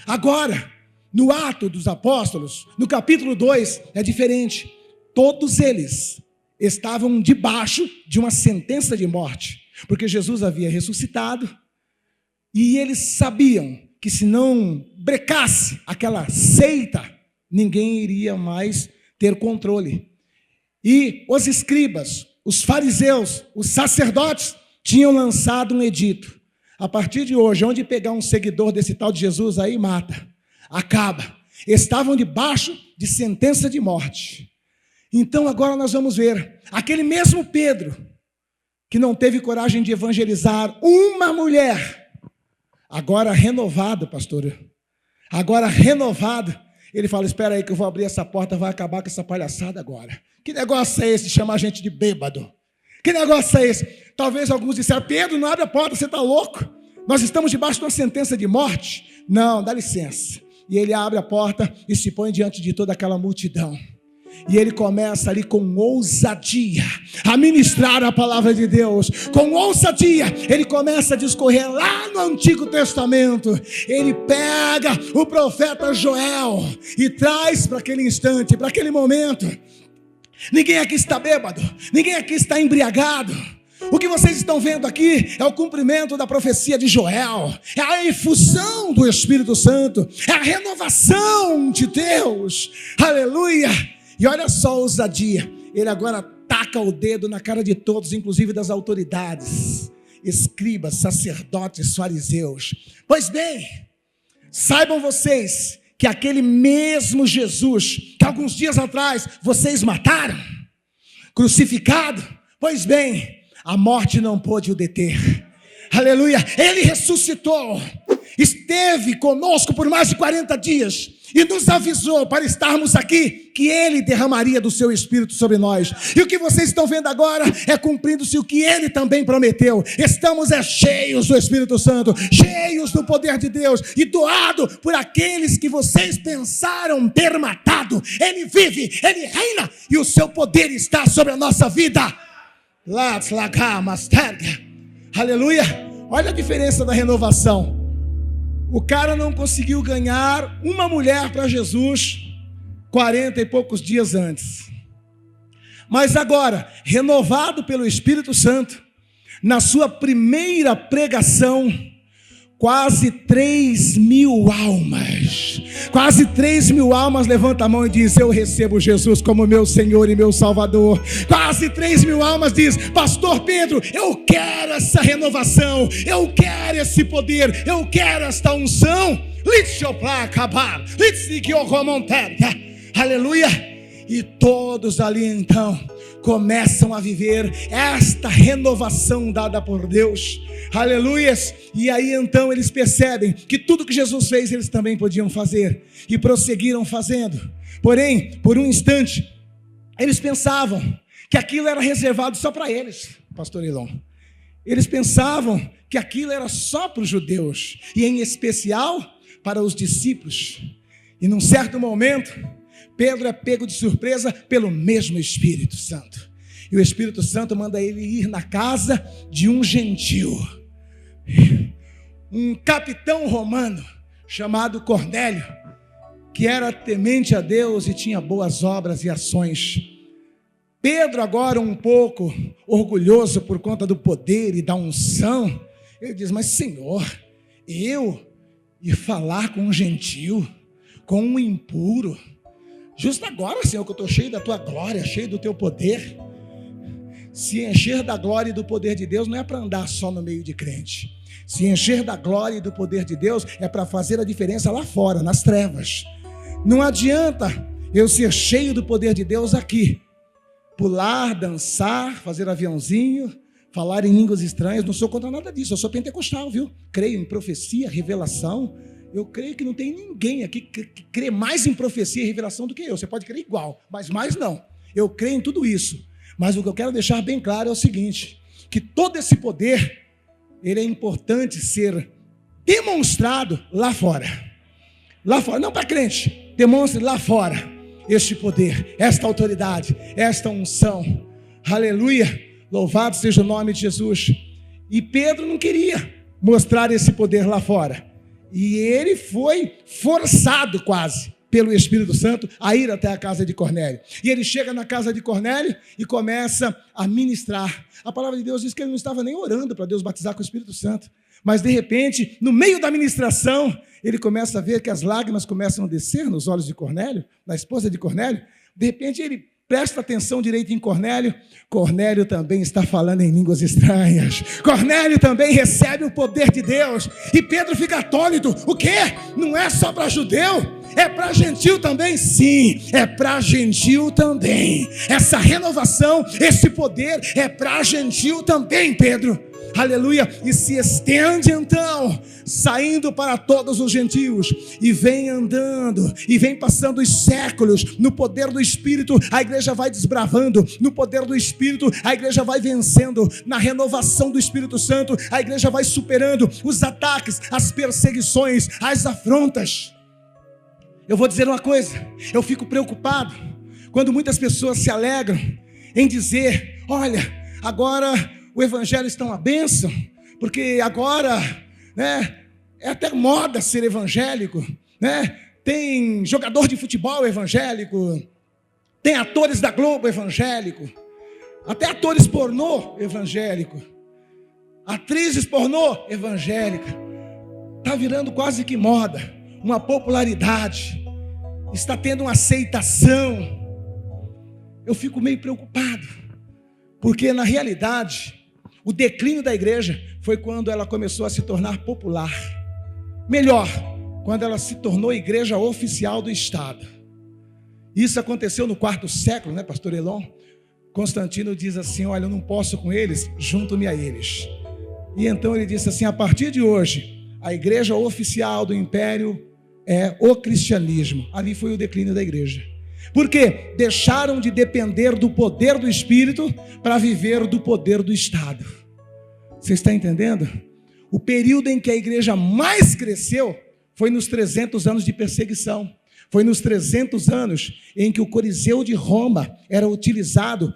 Agora, no Atos dos Apóstolos, no capítulo 2, é diferente. Todos eles estavam debaixo de uma sentença de morte, porque Jesus havia ressuscitado. E eles sabiam que se não brecasse aquela seita, ninguém iria mais ter controle. E os escribas, os fariseus, os sacerdotes tinham lançado um edito. A partir de hoje, onde pegar um seguidor desse tal de Jesus aí, mata, acaba. Estavam debaixo de sentença de morte. Então agora nós vamos ver, aquele mesmo Pedro, que não teve coragem de evangelizar uma mulher, agora renovado, pastor, agora renovado, ele fala, espera aí que eu vou abrir essa porta, vai acabar com essa palhaçada agora. Que negócio é esse de chamar a gente de bêbado? Que negócio é esse? Talvez alguns disseram, Pedro, não abre a porta, você está louco? Nós estamos debaixo de uma sentença de morte. Não, dá licença. E ele abre a porta e se põe diante de toda aquela multidão. E ele começa ali com ousadia a ministrar a palavra de Deus. Com ousadia, ele começa a discorrer lá no Antigo Testamento. Ele pega o profeta Joel e traz para aquele instante, para aquele momento. Ninguém aqui está bêbado, ninguém aqui está embriagado. O que vocês estão vendo aqui é o cumprimento da profecia de Joel, é a efusão do Espírito Santo, é a renovação de Deus. Aleluia! E olha só a ousadia, ele agora taca o dedo na cara de todos, inclusive das autoridades, escribas, sacerdotes, fariseus. Pois bem, saibam vocês que aquele mesmo Jesus, que alguns dias atrás vocês mataram, crucificado, pois bem, a morte não pôde o deter. Aleluia, ele ressuscitou, esteve conosco por mais de 40 dias, e nos avisou para estarmos aqui, que ele derramaria do seu Espírito sobre nós. E o que vocês estão vendo agora é cumprindo-se o que ele também prometeu. Estamos cheios do Espírito Santo, cheios do poder de Deus, e doado por aqueles que vocês pensaram ter matado. Ele vive, ele reina, e o seu poder está sobre a nossa vida. Aleluia. Olha a diferença da renovação. O cara não conseguiu ganhar uma mulher para Jesus 40 e poucos dias antes. Mas agora, renovado pelo Espírito Santo, na sua primeira pregação, quase 3.000 almas. Quase 3.000 almas. Levanta a mão e diz: eu recebo Jesus como meu Senhor e meu Salvador. Quase 3.000 almas diz: pastor Pedro, eu quero essa renovação, eu quero esse poder, eu quero esta unção. Aleluia. E todos ali então começam a viver esta renovação dada por Deus. Aleluias. E aí então eles percebem que tudo que Jesus fez eles também podiam fazer, e prosseguiram fazendo. Porém, por um instante, eles pensavam que aquilo era reservado só para eles, pastor Elon. Eles pensavam que aquilo era só para os judeus, e em especial para os discípulos. E num certo momento, Pedro é pego de surpresa pelo mesmo Espírito Santo. E o Espírito Santo manda ele ir na casa de um gentil, um capitão romano chamado Cornélio, que era temente a Deus e tinha boas obras e ações. Pedro, agora um pouco orgulhoso por conta do poder e da unção, ele diz: mas Senhor, eu ir falar com um gentil, com um impuro, justo agora, Senhor, que eu estou cheio da tua glória, cheio do teu poder. Se encher da glória e do poder de Deus não é para andar só no meio de crente. Se encher da glória e do poder de Deus é para fazer a diferença lá fora, nas trevas. Não adianta eu ser cheio do poder de Deus aqui, pular, dançar, fazer aviãozinho, falar em línguas estranhas. Não sou contra nada disso, eu sou pentecostal, viu? Creio em profecia, revelação. Eu creio que não tem ninguém aqui que crê mais em profecia e revelação do que eu. Você pode crer igual, mas mais não. Eu creio em tudo isso. Mas o que eu quero deixar bem claro é o seguinte: que todo esse poder, ele é importante ser demonstrado lá fora. Lá fora, não para crente. Demonstre lá fora este poder, esta autoridade, esta unção. Aleluia, louvado seja o nome de Jesus. E Pedro não queria mostrar esse poder lá fora, e ele foi forçado quase pelo Espírito Santo a ir até a casa de Cornélio. E ele chega na casa de Cornélio e começa a ministrar. A palavra de Deus diz que ele não estava nem orando para Deus batizar com o Espírito Santo, mas de repente, no meio da ministração, ele começa a ver que as lágrimas começam a descer nos olhos de Cornélio, da esposa de Cornélio. De repente ele presta atenção direito em Cornélio. Cornélio também está falando em línguas estranhas. Cornélio também recebe o poder de Deus. E Pedro fica atônito. O quê? Não é só para judeu? É para gentil também? Sim, é para gentil também. Essa renovação, esse poder é para gentil também, Pedro. Aleluia. E se estende então, saindo para todos os gentios, e vem andando, e vem passando os séculos. No poder do Espírito a igreja vai desbravando, no poder do Espírito a igreja vai vencendo, na renovação do Espírito Santo a igreja vai superando os ataques, as perseguições, as afrontas. Eu vou dizer uma coisa: eu fico preocupado quando muitas pessoas se alegram em dizer: olha, agora o evangelho está uma bênção, porque agora, né, é até moda ser evangélico, né? Tem jogador de futebol evangélico, tem atores da Globo evangélico, até atores pornô evangélico, atrizes pornô evangélica. Está virando quase que moda, uma popularidade, está tendo uma aceitação. Eu fico meio preocupado, porque na realidade o declínio da igreja foi quando ela começou a se tornar popular. Melhor, quando ela se tornou igreja oficial do Estado. Isso aconteceu no 4º século, né, pastor Elon? Constantino diz assim: olha, eu não posso com eles, junto-me a eles. E então ele disse assim: a partir de hoje, a igreja oficial do império é o cristianismo. Ali foi o declínio da igreja. Porque deixaram de depender do poder do Espírito para viver do poder do Estado. Você está entendendo? O período em que a igreja mais cresceu foi nos 300 anos de perseguição. Foi nos 300 anos em que o Coliseu de Roma era utilizado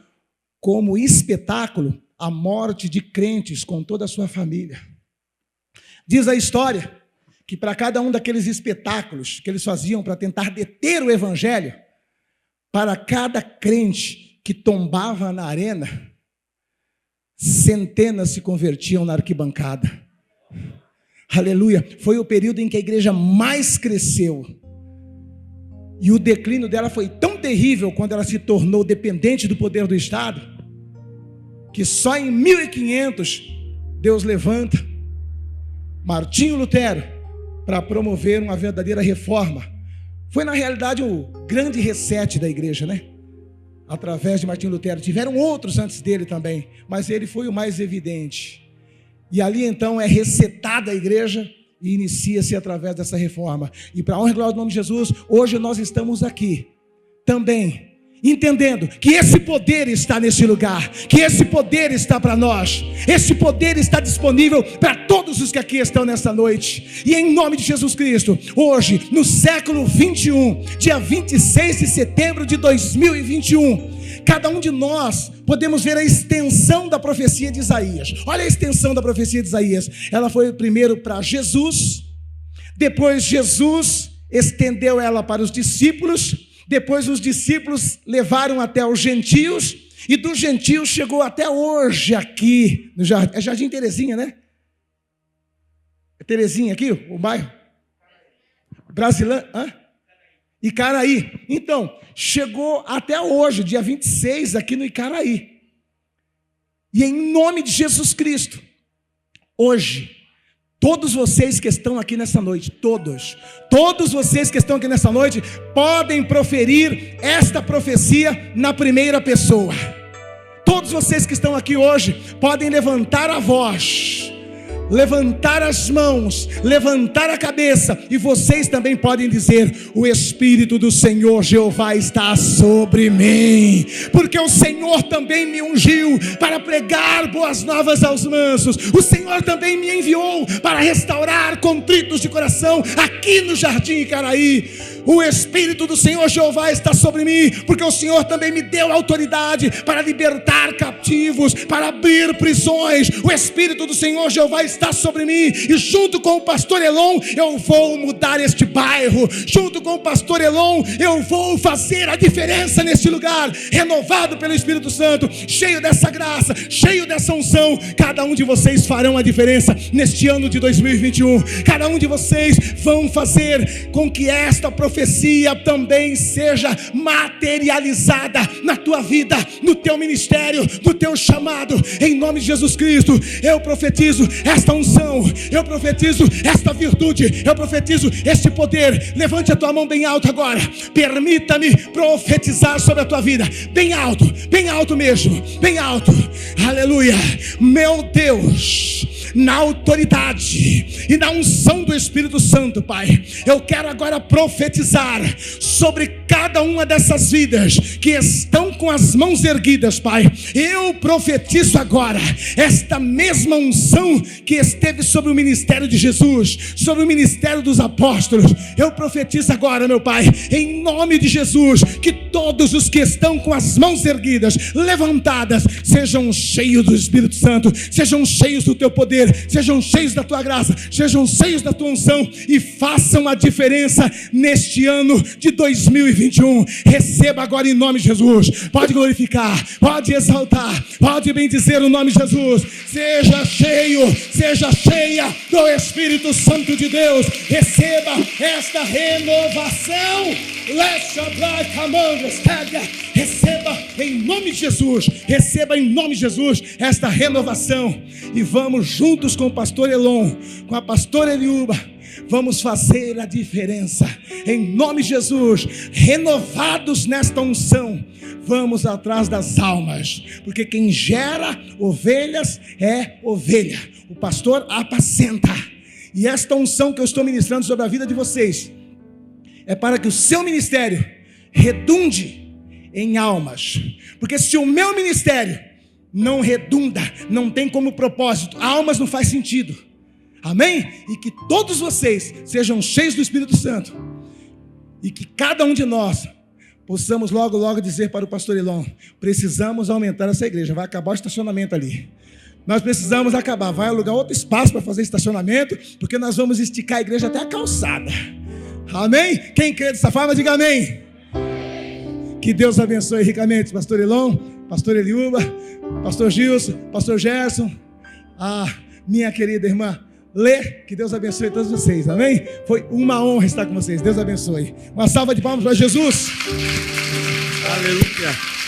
como espetáculo, a morte de crentes com toda a sua família. Diz a história que para cada um daqueles espetáculos que eles faziam para tentar deter o evangelho, para cada crente que tombava na arena, centenas se convertiam na arquibancada. Aleluia. Foi o período em que a igreja mais cresceu. E o declínio dela foi tão terrível quando ela se tornou dependente do poder do Estado, que só em 1500 Deus levanta Martinho Lutero para promover uma verdadeira reforma. Foi na realidade o grande reset da igreja, né? Através de Martinho Lutero. Tiveram outros antes dele também, mas ele foi o mais evidente. E ali então é resetada a igreja e inicia-se através dessa reforma. E para a honra e glória do nome de Jesus, hoje nós estamos aqui também entendendo que esse poder está nesse lugar, que esse poder está para nós, esse poder está disponível para todos os que aqui estão nessa noite. E em nome de Jesus Cristo, hoje, no século 21, dia 26 de setembro de 2021, cada um de nós podemos ver a extensão da profecia de Isaías. Olha a extensão da profecia de Isaías. Ela foi primeiro para Jesus, depois Jesus estendeu ela para os discípulos, depois os discípulos levaram até os gentios, e dos gentios chegou até hoje aqui no Jardim, é Jardim Terezinha, né? É Terezinha aqui, o bairro? Brasilândia, Icaraí. Então, chegou até hoje, dia 26, aqui no Icaraí. E em nome de Jesus Cristo, hoje, todos vocês que estão aqui nessa noite, todos vocês que estão aqui nessa noite, podem proferir esta profecia na primeira pessoa. Todos vocês que estão aqui hoje, podem levantar a voz, levantar as mãos, levantar a cabeça, e vocês também podem dizer: o Espírito do Senhor Jeová está sobre mim, porque o Senhor também me ungiu para pregar boas novas aos mansos. O Senhor também me enviou para restaurar contritos de coração aqui no Jardim Icaraí. O Espírito do Senhor Jeová está sobre mim, porque o Senhor também me deu autoridade para libertar cativos, para abrir prisões. O Espírito do Senhor Jeová está sobre mim, e junto com o pastor Elon eu vou mudar este bairro. Junto com o pastor Elon eu vou fazer a diferença neste lugar, renovado pelo Espírito Santo, cheio dessa graça, cheio dessa unção. Cada um de vocês farão a diferença neste ano de 2021. Cada um de vocês vão fazer com que esta profecia também seja materializada na tua vida, no teu ministério, no teu chamado. Em nome de Jesus Cristo, eu profetizo esta unção, eu profetizo esta virtude, eu profetizo este poder. Levante a tua mão bem alto agora. Permita-me profetizar sobre a tua vida, bem alto mesmo, bem alto. Aleluia. Meu Deus, na autoridade e na unção do Espírito Santo, Pai, eu quero agora profetizar sobre cada uma dessas vidas que estão com as mãos erguidas, Pai. Eu profetizo agora esta mesma unção que esteve sobre o ministério de Jesus, sobre o ministério dos apóstolos. Eu profetizo agora, meu Pai, em nome de Jesus, que todos os que estão com as mãos erguidas, levantadas, sejam cheios do Espírito Santo, sejam cheios do teu poder, sejam cheios da tua graça, sejam cheios da tua unção, e façam a diferença neste ano de 2021. Receba agora em nome de Jesus. Pode glorificar, pode exaltar, pode bendizer o nome de Jesus. Seja cheio, seja cheia do Espírito Santo de Deus. Receba esta renovação. Receba em nome de Jesus. Receba em nome de Jesus esta renovação. E vamos juntos com o pastor Elon, com a pastora Eliúba, vamos fazer a diferença. Em nome de Jesus, renovados nesta unção, vamos atrás das almas, porque quem gera ovelhas é ovelha. O pastor apacenta. E esta unção que eu estou ministrando sobre a vida de vocês é para que o seu ministério redunde em almas. Porque se o meu ministério não redunda, não tem como propósito, almas, não faz sentido. Amém? E que todos vocês sejam cheios do Espírito Santo, e que cada um de nós possamos logo dizer para o pastor Elon: precisamos aumentar essa igreja, vai acabar o estacionamento ali. Nós precisamos acabar, vai alugar outro espaço para fazer estacionamento, porque nós vamos esticar a igreja até a calçada. Amém? Quem crê dessa forma, diga amém. Que Deus abençoe ricamente pastor Elon, pastor Eliúba, pastor Gilson, pastor Gerson, a minha querida irmã ler. Que Deus abençoe todos vocês, amém? Foi uma honra estar com vocês. Deus abençoe. Uma salva de palmas para Jesus. Aleluia.